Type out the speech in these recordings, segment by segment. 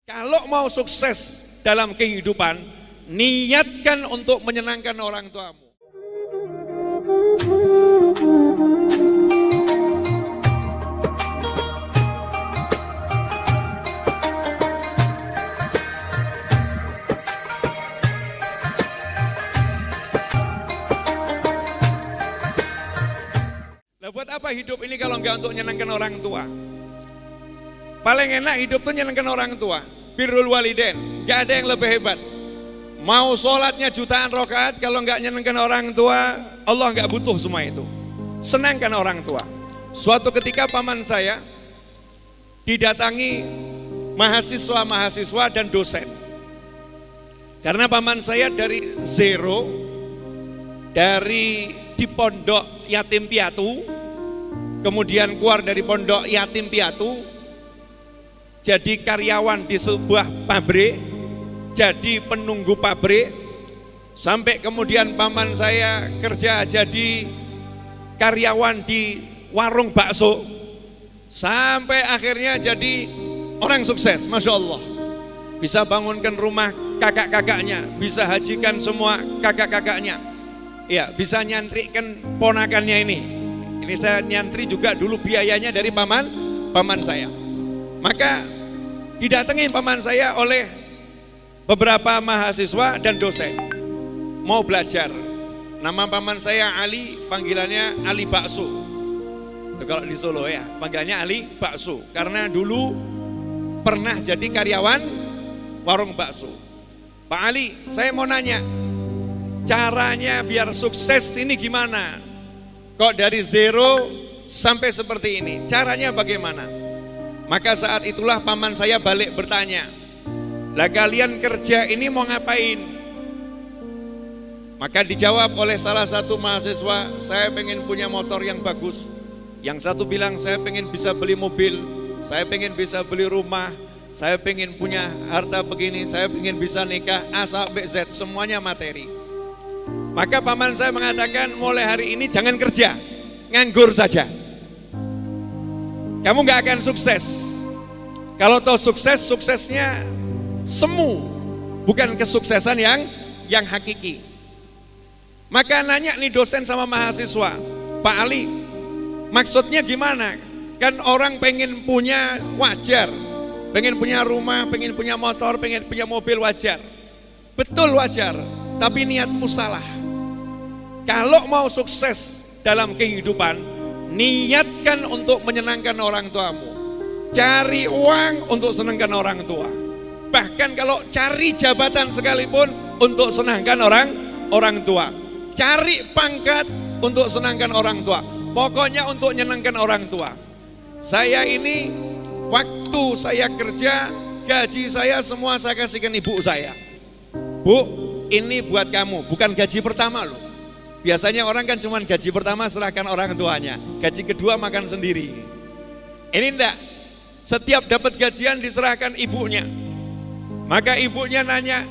Kalau mau sukses dalam kehidupan, niatkan untuk menyenangkan orang tuamu. Nah, buat apa hidup ini kalau enggak untuk menyenangkan orang tua? Paling enak hidup tuh menyenangkan orang tua. Birrul walidain, gak ada yang lebih hebat. Mau sholatnya jutaan rakaat, kalau nggak nyenengkan orang tua, Allah nggak butuh semua itu. Senangkan orang tua. Suatu ketika paman saya didatangi mahasiswa-mahasiswa dan dosen. Karena paman saya dari zero, dari di pondok yatim piatu, kemudian keluar dari pondok yatim piatu, jadi karyawan di sebuah pabrik, jadi penunggu pabrik, sampai kemudian paman saya kerja jadi karyawan di warung bakso, sampai akhirnya jadi orang sukses, Masya Allah. Bisa bangunkan rumah kakak-kakaknya, bisa hajikan semua kakak-kakaknya, ya, bisa nyantrikan ponakannya ini. Ini saya nyantri juga dulu biayanya dari paman saya. Maka didatangi paman saya oleh beberapa mahasiswa dan dosen mau belajar. Nama paman saya Ali, panggilannya Ali Bakso. Itu kalau di Solo ya, panggilannya Ali Bakso. Karena dulu pernah jadi karyawan warung bakso. Pak Ali, saya mau nanya, caranya biar sukses ini gimana? Kok dari zero sampai seperti ini? Caranya bagaimana? Maka saat itulah paman saya balik bertanya, lah kalian kerja ini mau ngapain? Maka dijawab oleh salah satu mahasiswa, saya pengen punya motor yang bagus. Yang satu bilang, saya pengen bisa beli mobil, saya pengen bisa beli rumah, saya pengen punya harta begini, saya pengen bisa nikah, A sampai Z, semuanya materi. Maka paman saya mengatakan, mulai hari ini jangan kerja, nganggur saja. Kamu gak akan sukses. Kalau tahu sukses, suksesnya semu, bukan kesuksesan yang hakiki. Maka nanya nih dosen sama mahasiswa, Pak Ali, maksudnya gimana? Kan orang pengen punya wajar, pengen punya rumah, pengen punya motor, pengen punya mobil wajar. Betul wajar, tapi niatmu salah. Kalau mau sukses dalam kehidupan, niatkan untuk menyenangkan orang tuamu. Cari uang untuk senangkan orang tua. Bahkan kalau cari jabatan sekalipun untuk senangkan orang tua. Cari pangkat untuk senangkan orang tua. Pokoknya untuk menyenangkan orang tua. Saya ini waktu saya kerja, gaji saya semua saya kasihkan ibu saya. Bu, ini buat kamu, bukan gaji pertama loh. Biasanya orang kan cuma gaji pertama serahkan orang tuanya, gaji kedua makan sendiri. Ini enggak, setiap dapat gajian diserahkan ibunya. Maka ibunya nanya,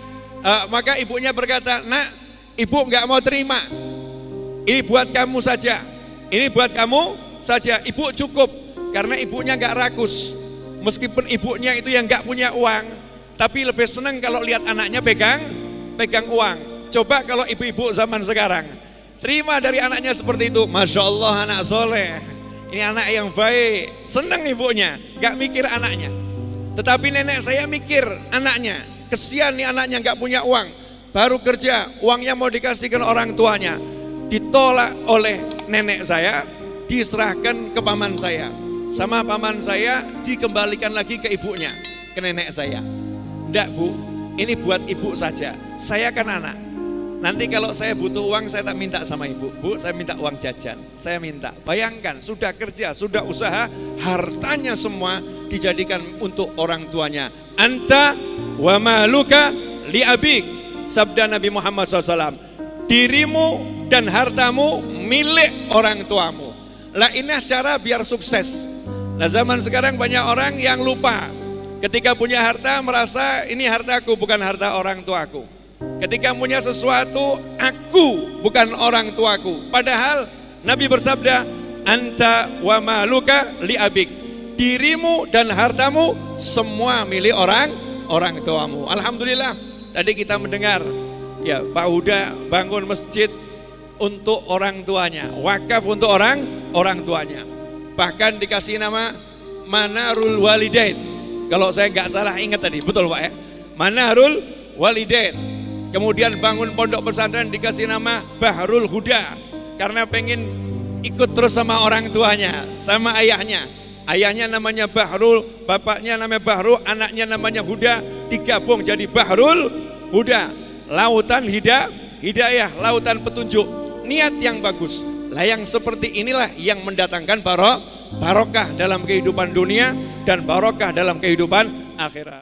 maka ibunya berkata, nak, ibu enggak mau terima. Ini buat kamu saja, ini buat kamu saja. Ibu cukup, karena ibunya enggak rakus. Meskipun ibunya itu yang enggak punya uang, tapi lebih senang kalau lihat anaknya pegang uang. Coba kalau ibu-ibu zaman sekarang terima dari anaknya seperti itu, Masya Allah anak soleh, ini anak yang baik, senang ibunya, gak mikir anaknya. Tetapi nenek saya mikir anaknya, kesian nih anaknya gak punya uang, baru kerja, uangnya mau dikasihkan orang tuanya, ditolak oleh nenek saya, diserahkan ke paman saya. Sama paman saya dikembalikan lagi ke ibunya, ke nenek saya. Nggak bu, ini buat ibu saja, saya kan anak. Nanti kalau saya butuh uang, saya tak minta sama ibu. Bu, saya minta uang jajan. Saya minta. Bayangkan, sudah kerja, sudah usaha, hartanya semua dijadikan untuk orang tuanya. Anta wa maluka li abik. Sabda Nabi Muhammad SAW. Dirimu dan hartamu milik orang tuamu. Lah inilah cara biar sukses. Nah zaman sekarang banyak orang yang lupa. Ketika punya harta merasa ini hartaku, bukan harta orang tuaku. Ketika punya sesuatu, aku bukan orang tuaku. Padahal Nabi bersabda, anta wa maluka li abik. Dirimu dan hartamu semua milik orang orang tuamu. Alhamdulillah tadi kita mendengar ya Pak Huda bangun masjid untuk orang tuanya, wakaf untuk orang tuanya. Bahkan dikasih nama Manarul Walidain. Kalau saya nggak salah ingat tadi, betul Pak ya? Manarul Walidain. Kemudian bangun pondok pesantren dikasih nama Bahrul Huda karena pengen ikut terus sama orang tuanya, sama ayahnya. Ayahnya namanya Bahrul, bapaknya namanya Bahrul, anaknya namanya Huda, digabung jadi Bahrul Huda. Lautan hidayah, lautan petunjuk, niat yang bagus. Lah yang seperti inilah yang mendatangkan barokah dalam kehidupan dunia dan barokah dalam kehidupan akhirat.